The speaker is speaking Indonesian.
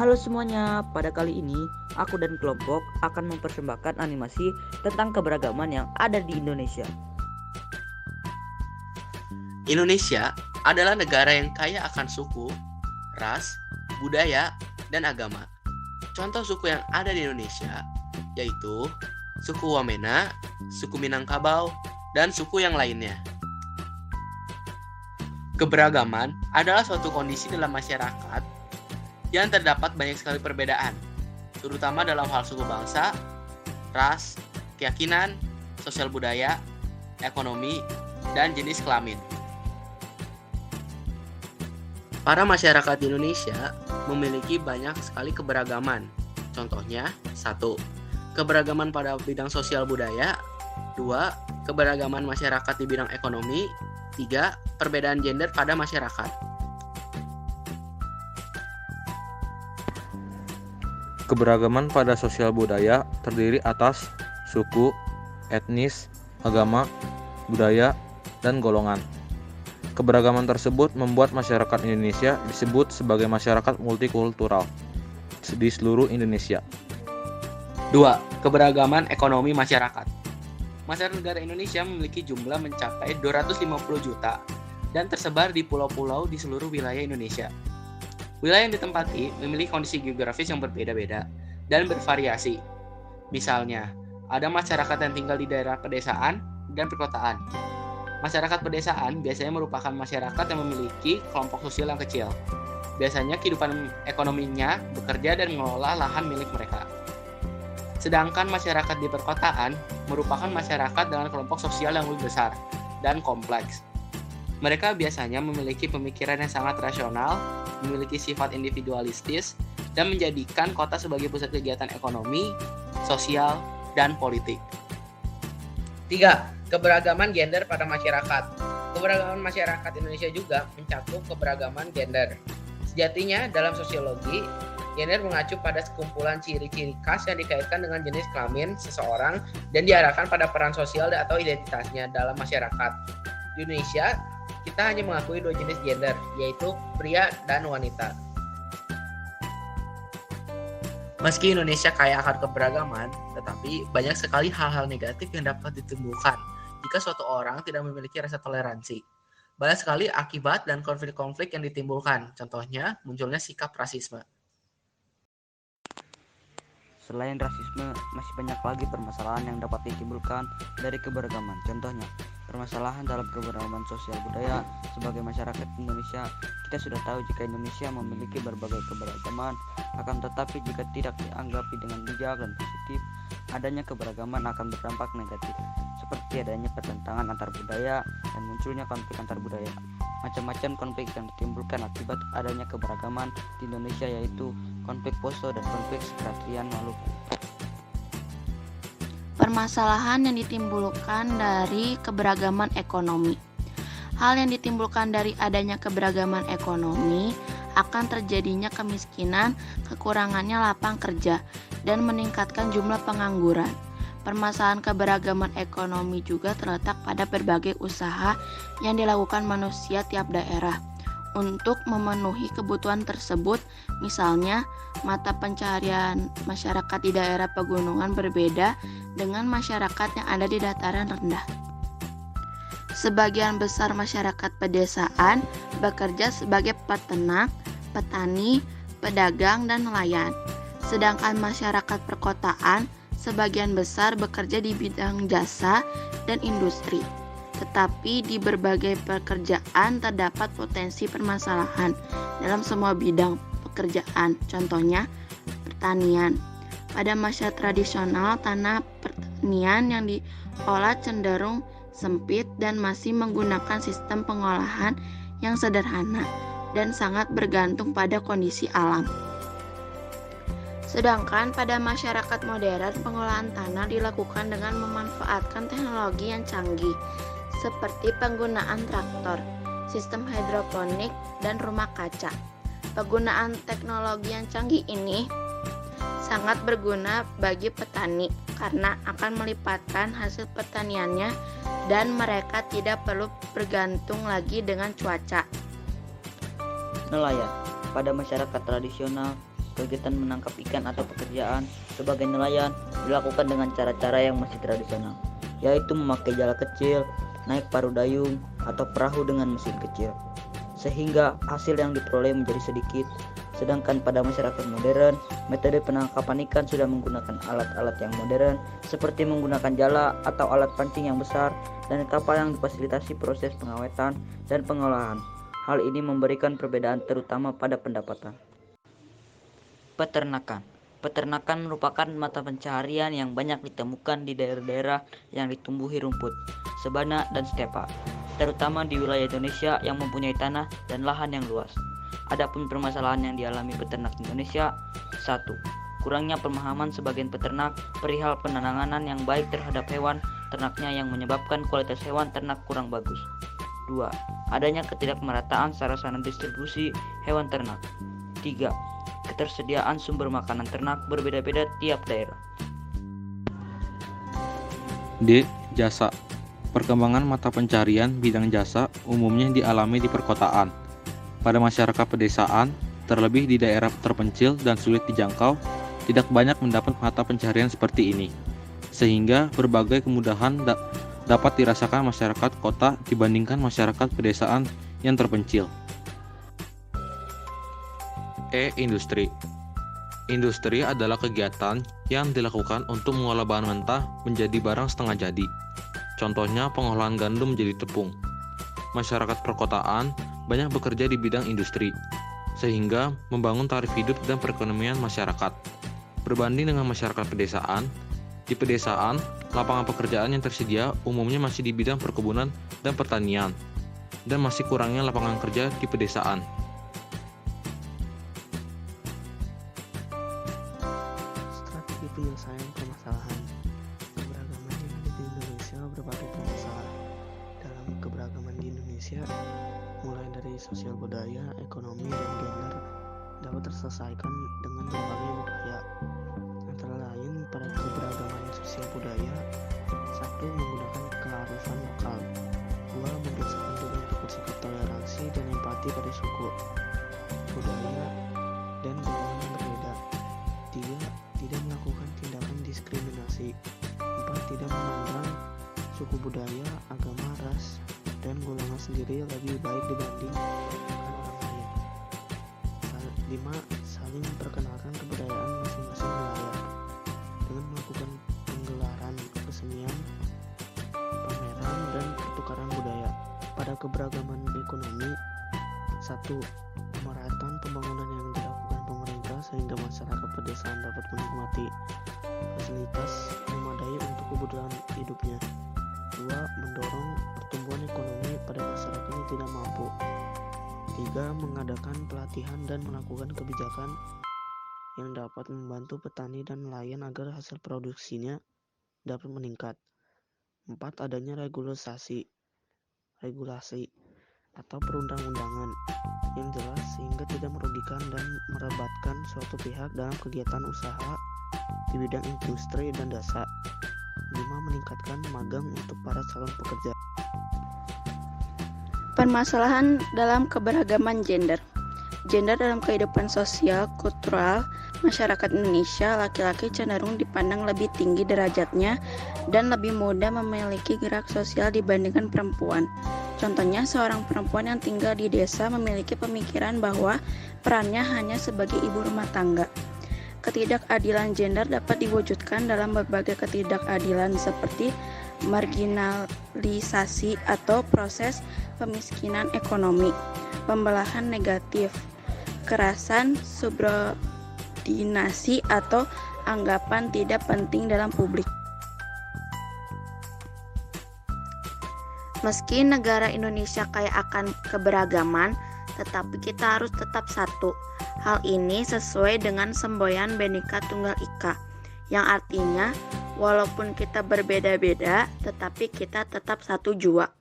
Halo semuanya, pada kali ini aku dan kelompok akan mempersembahkan animasi tentang keberagaman yang ada di Indonesia. Indonesia adalah negara yang kaya akan suku, ras, budaya, dan agama. Contoh suku yang ada di Indonesia yaitu suku Wamena, suku Minangkabau, dan suku yang lainnya. Keberagaman adalah suatu kondisi dalam masyarakat yang terdapat banyak sekali perbedaan, terutama dalam hal suku bangsa, ras, keyakinan, sosial budaya, ekonomi, dan jenis kelamin. Para masyarakat di Indonesia memiliki banyak sekali keberagaman. Contohnya, 1. Keberagaman pada bidang sosial budaya. 2. Keberagaman masyarakat di bidang ekonomi. 3. Perbedaan gender pada masyarakat. Keberagaman pada sosial budaya terdiri atas suku, etnis, agama, budaya, dan golongan. Keberagaman tersebut membuat masyarakat Indonesia disebut sebagai masyarakat multikultural di seluruh Indonesia. 2. Keberagaman ekonomi masyarakat. Masyarakat negara Indonesia memiliki jumlah mencapai 250 juta dan tersebar di pulau-pulau di seluruh wilayah Indonesia. Wilayah yang ditempati memiliki kondisi geografis yang berbeda-beda dan bervariasi. Misalnya, ada masyarakat yang tinggal di daerah pedesaan dan perkotaan. Masyarakat pedesaan biasanya merupakan masyarakat yang memiliki kelompok sosial yang kecil. Biasanya kehidupan ekonominya bekerja dan mengelola lahan milik mereka. Sedangkan masyarakat di perkotaan merupakan masyarakat dengan kelompok sosial yang lebih besar dan kompleks. Mereka biasanya memiliki pemikiran yang sangat rasional, memiliki sifat individualistis, dan menjadikan kota sebagai pusat kegiatan ekonomi, sosial, dan politik. 3. Keberagaman gender pada masyarakat. Keberagaman masyarakat Indonesia juga mencakup keberagaman gender. Sejatinya, dalam sosiologi, gender mengacu pada sekumpulan ciri-ciri khas yang dikaitkan dengan jenis kelamin seseorang dan diarahkan pada peran sosial atau identitasnya dalam masyarakat. Di Indonesia, kita hanya mengakui 2 jenis gender, yaitu pria dan wanita. Meski Indonesia kaya akan keberagaman, tetapi banyak sekali hal-hal negatif yang dapat ditimbulkan jika suatu orang tidak memiliki rasa toleransi. Banyak sekali akibat dan konflik-konflik yang ditimbulkan, contohnya munculnya sikap rasisme. Selain rasisme, masih banyak lagi permasalahan yang dapat ditimbulkan dari keberagaman. Contohnya, permasalahan dalam keberagaman sosial budaya. Sebagai masyarakat Indonesia, kita sudah tahu jika Indonesia memiliki berbagai keberagaman, akan tetapi jika tidak dianggapi dengan bijak dan positif, adanya keberagaman akan berdampak negatif, seperti adanya pertentangan antar budaya dan munculnya konflik antar budaya. Macam-macam konflik yang ditimbulkan akibat adanya keberagaman di Indonesia, yaitu konflik Poso dan konflik Sekratrian Maluku. Permasalahan yang ditimbulkan dari keberagaman ekonomi. Hal yang ditimbulkan dari adanya keberagaman ekonomi akan terjadinya kemiskinan, kekurangannya lapang kerja, dan meningkatkan jumlah pengangguran. Permasalahan keberagaman ekonomi juga terletak pada berbagai usaha yang dilakukan manusia tiap daerah untuk memenuhi kebutuhan tersebut. Misalnya, mata pencaharian masyarakat di daerah pegunungan berbeda dengan masyarakat yang ada di dataran rendah. Sebagian besar masyarakat pedesaan bekerja sebagai peternak, petani, pedagang, dan nelayan. Sedangkan masyarakat perkotaan sebagian besar bekerja di bidang jasa dan industri. Tetapi di berbagai pekerjaan terdapat potensi permasalahan dalam semua bidang pekerjaan. Contohnya, pertanian. Pada masa tradisional, tanah pertanian yang diolah cenderung sempit dan masih menggunakan sistem pengolahan yang sederhana dan sangat bergantung pada kondisi alam. Sedangkan pada masyarakat modern, pengolahan tanah dilakukan dengan memanfaatkan teknologi yang canggih, seperti penggunaan traktor, sistem hidroponik, dan rumah kaca. Penggunaan teknologi yang canggih ini sangat berguna bagi petani karena akan melipatkan hasil pertaniannya dan mereka tidak perlu bergantung lagi dengan cuaca. Nelayan. Pada masyarakat tradisional, kegiatan menangkap ikan atau pekerjaan sebagai nelayan dilakukan dengan cara-cara yang masih tradisional, yaitu memakai jala kecil, naik paruh dayung, atau perahu dengan mesin kecil, sehingga hasil yang diperoleh menjadi sedikit. Sedangkan pada masyarakat modern, metode penangkapan ikan sudah menggunakan alat-alat yang modern seperti menggunakan jala atau alat pancing yang besar dan kapal yang difasilitasi proses pengawetan dan pengolahan. Hal ini memberikan perbedaan terutama pada pendapatan. Peternakan. Peternakan merupakan mata pencaharian yang banyak ditemukan di daerah-daerah yang ditumbuhi rumput, sabana dan stepa, terutama di wilayah Indonesia yang mempunyai tanah dan lahan yang luas. Adapun permasalahan yang dialami peternak Indonesia: 1. Kurangnya pemahaman sebagian peternak perihal penanganan yang baik terhadap hewan ternaknya yang menyebabkan kualitas hewan ternak kurang bagus. 2. Adanya ketidakmerataan sarana distribusi hewan ternak. 3. Ketersediaan sumber makanan ternak berbeda-beda tiap daerah. D. Jasa. Perkembangan mata pencarian bidang jasa umumnya dialami di perkotaan. Pada masyarakat pedesaan, terlebih di daerah terpencil dan sulit dijangkau, tidak banyak mendapat mata pencarian seperti ini, sehingga berbagai kemudahan dapat dirasakan masyarakat kota dibandingkan masyarakat pedesaan yang terpencil. Industri. Industri adalah kegiatan yang dilakukan untuk mengolah bahan mentah menjadi barang setengah jadi. Contohnya pengolahan gandum menjadi tepung. Masyarakat perkotaan banyak bekerja di bidang industri, sehingga membangun taraf hidup dan perekonomian masyarakat. Berbanding dengan masyarakat pedesaan, di pedesaan, lapangan pekerjaan yang tersedia umumnya masih di bidang perkebunan dan pertanian, dan masih kurangnya lapangan kerja di pedesaan. Strategi penyelesaian permasalahan. Keberagaman yang ada di Indonesia berbagai permasalahan. Dalam keberagaman di Indonesia, mulai dari sosial budaya, ekonomi, dan gender, dapat terselesaikan dengan berbagai upaya. Antara lain, pada keberagaman sosial budaya: 1. Menggunakan kearifan lokal. 2. Membiasakan diri untuk bersikap toleransi dan empati pada suku, budaya, dan golongan yang berbeda. 3. Tidak melakukan tindakan diskriminasi. 4. Tidak memandang suku, budaya, agama, ras, dan golongan sendiri lebih baik dibanding orang lain. 5. Saling memperkenalkan kebudayaan masing-masing wilayah dengan melakukan penggelaran kesenian, pameran, dan pertukaran budaya. Pada keberagaman ekonomi: 1. Pemerataan pembangunan yang dilakukan pemerintah sehingga masyarakat pedesaan dapat menikmati fasilitas memadai untuk kebutuhan hidupnya. 2. Mendorong pertumbuhan ekonomi pada masyarakat yang tidak mampu. 3. Mengadakan pelatihan dan melakukan kebijakan yang dapat membantu petani dan nelayan agar hasil produksinya dapat meningkat. 4. Adanya regulasi atau perundang-undangan yang jelas sehingga tidak merugikan dan merebatkan suatu pihak dalam kegiatan usaha di bidang industri dan jasa. 5. Meningkatkan magang untuk para calon pekerja. Permasalahan dalam keberagaman gender. Gender dalam kehidupan sosial, kultural, masyarakat Indonesia, laki-laki cenderung dipandang lebih tinggi derajatnya dan lebih mudah memiliki gerak sosial dibandingkan perempuan. Contohnya, seorang perempuan yang tinggal di desa memiliki pemikiran bahwa perannya hanya sebagai ibu rumah tangga. Ketidakadilan gender dapat diwujudkan dalam berbagai ketidakadilan seperti marginalisasi atau proses pemiskinan ekonomi, pembelahan negatif, kekerasan subordinasi atau anggapan tidak penting dalam publik. Meski negara Indonesia kaya akan keberagaman, tetapi kita harus tetap satu. Hal ini sesuai dengan semboyan Bhinneka Tunggal Ika, yang artinya walaupun kita berbeda-beda, tetapi kita tetap satu jua.